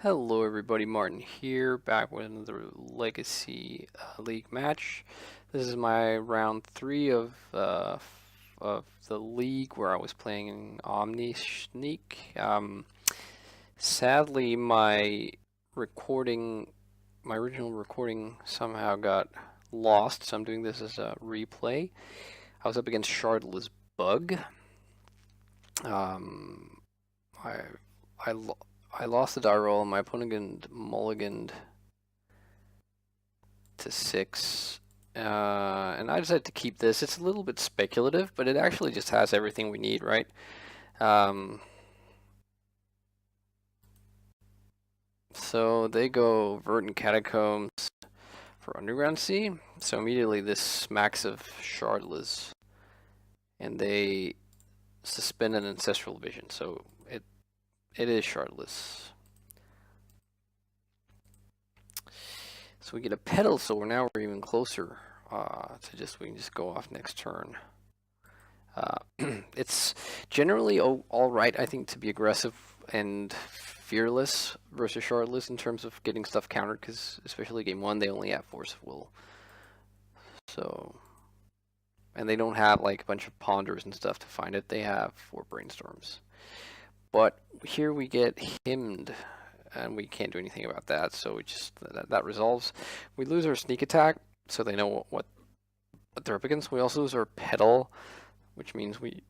Hello everybody, Martin here, back with another Legacy League match. This is my round 3 of the league where I was playing OmniSneak. Sadly, my original recording somehow got lost, so I'm doing this as a replay. I was up against Shardless Bug. Um, I I I lost the die roll. My opponent mulliganed to 6. And I decided to keep this. It's a little bit speculative, but it actually just has everything we need, right? So they go Verdant Catacombs for Underground Sea. So immediately this smacks of Shardless. And they suspend an Ancestral Vision. So it is Shardless. So we get a Petal, so we're even closer we can just go off next turn. It's generally all right, I think, to be aggressive and fearless versus Shardless in terms of getting stuff countered, because especially game 1, they only have Force of Will. So, and they don't have like a bunch of ponders and stuff to find it. They have 4 brainstorms. But here we get hymned, and we can't do anything about that, so we just that resolves. We lose our sneak attack, so they know what they're up against. We also lose our Petal, which means we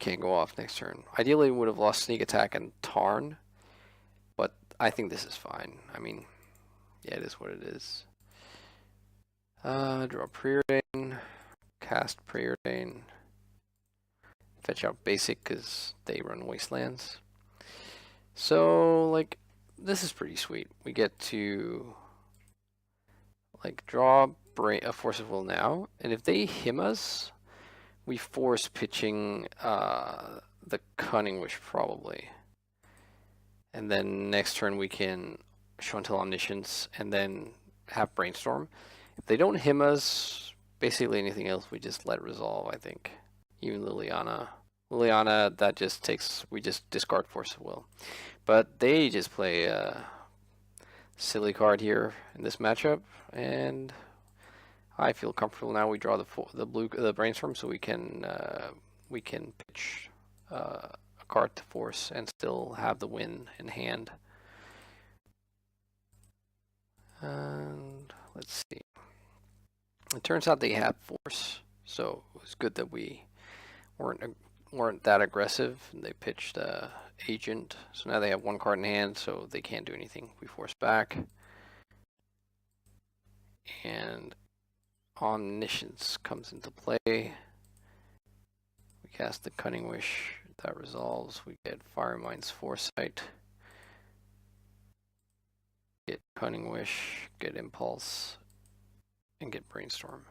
can't go off next turn. Ideally, we would have lost sneak attack and Tarn, but I think this is fine. I mean, yeah, it is what it is. Draw Preordain, cast Preordain, fetch out basic because they run wastelands. So, like, this is pretty sweet. We get to, like, draw a Force of Will now, and if they him us, we force pitching the Cunning Wish probably. And then next turn we can show until Omniscience and then have Brainstorm. If they don't him us, basically anything else we just let resolve, I think. Even Liliana. Liliana, that just takes, we just discard Force of Will. But they just play a silly card here in this matchup, and I feel comfortable now. We draw the Brainstorm, so we can pitch a card to force and still have the win in hand. And let's see. It turns out they have force, so it was good that we weren't that aggressive. They pitched agent, so now they have 1 card in hand, so they can't do anything. We force back, and Omniscience comes into play. We cast the Cunning Wish. That resolves. We get Firemind's Foresight. Get Cunning Wish. Get Impulse. And get Brainstorm.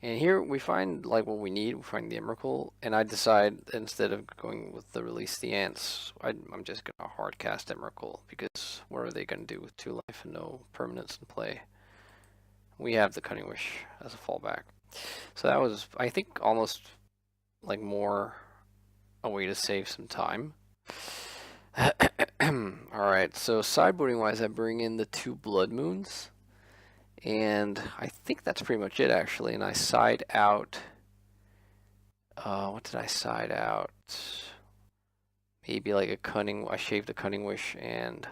And here we find like what we need. We find the Emrakul. And I decide, instead of going with the Release the Ants, I'm just going to hard cast Emrakul. Because what are they going to do with 2 life and no permanence in play? We have the Cunning Wish as a fallback. So that was, I think, almost like more a way to save some time. Alright, so sideboarding wise, I bring in the 2 Blood Moons. And I think that's pretty much it, actually. And I side out, what did I side out? Maybe like a Cunning, I shaved a Cunning Wish and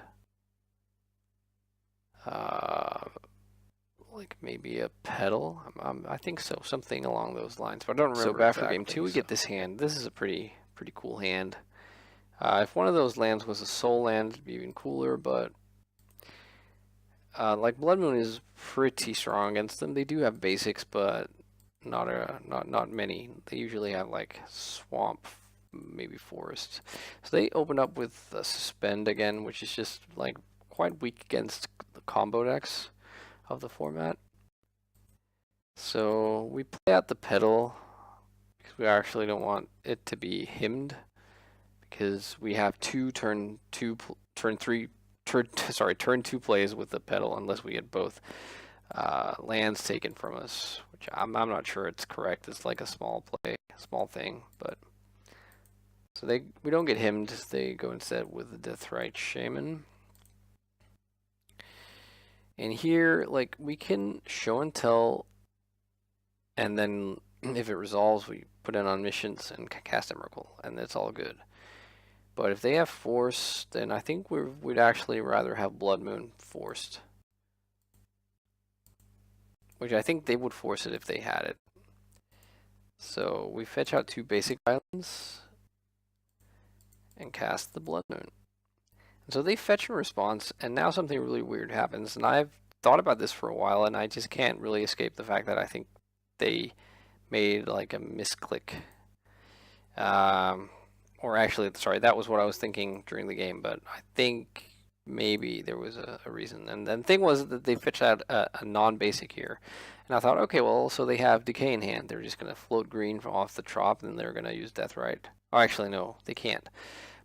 like maybe a Petal. I think so, something along those lines. But I don't remember. So back for game 2, we get this hand. This is a pretty cool hand. If one of those lands was a soul land, it'd be even cooler. But like Blood Moon is pretty strong against them. They do have basics, but not many. They usually have like swamp, maybe forest. So they open up with Suspend again, which is just like quite weak against the combo decks of the format. So we play out the Petal because we actually don't want it to be hymned, because we have turn 2 plays with the Petal unless we get both lands taken from us, which I'm not sure it's correct. It's like a small thing, but so we don't get hymned. They go instead with the Deathrite Shaman. And here, like, we can show and tell, and then if it resolves, we put it on missions and cast Emrakul, and it's all good. But if they have Force, then I think we'd actually rather have Blood Moon forced. Which I think they would force it if they had it. So we fetch out 2 basic islands and cast the Blood Moon. And so they fetch a response, and now something really weird happens. And I've thought about this for a while, and I just can't really escape the fact that I think they made like a misclick. Or actually, sorry, that was what I was thinking during the game, but I think maybe there was a reason. And the thing was that they fetched out a non-basic here. And I thought, okay, well, so they have Decay in hand. They're just going to float green from off the trop, and they're going to use Deathrite. Oh, actually, no, they can't.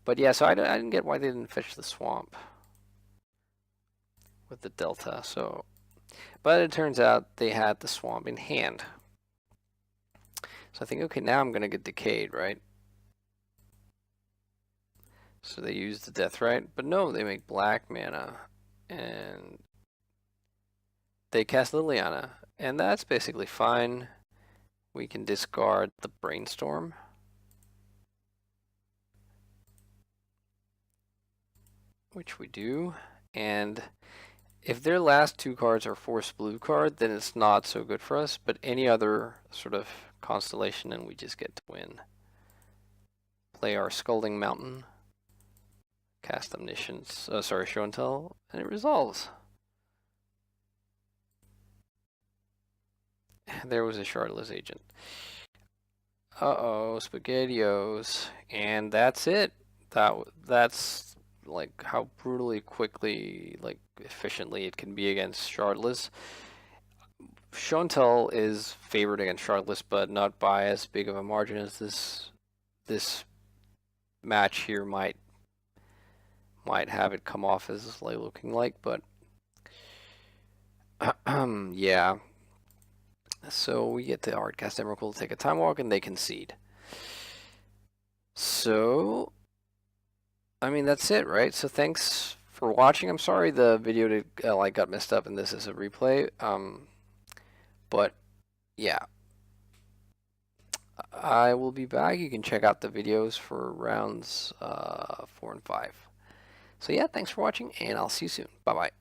But yeah, so I didn't get why they didn't fetch the Swamp with the Delta. So, but it turns out they had the Swamp in hand. So I think, okay, now I'm going to get Decayed, right? So they use the Deathrite, but no, they make black mana, and they cast Liliana, and that's basically fine. We can discard the Brainstorm. Which we do, and if their last 2 cards are Force Blue card, then it's not so good for us, but any other sort of constellation and we just get to win. Play our Scalding Mountain. Cast Omniscience, sorry, Show and Tell, and it resolves. There was a Shardless agent. Uh-oh, SpaghettiOs. And that's it. That's like how brutally quickly, like efficiently it can be against Shardless. Show and Tell is favored against Shardless, but not by as big of a margin as this match here might have it come off as like looking like, but yeah. So we get to Hardcast Emrakul to take a time walk, and they concede. So, I mean, that's it, right? So thanks for watching. I'm sorry the video did, like got messed up, and this is a replay. But yeah, I will be back. You can check out the videos for rounds 4 and 5. So yeah, thanks for watching, and I'll see you soon. Bye-bye.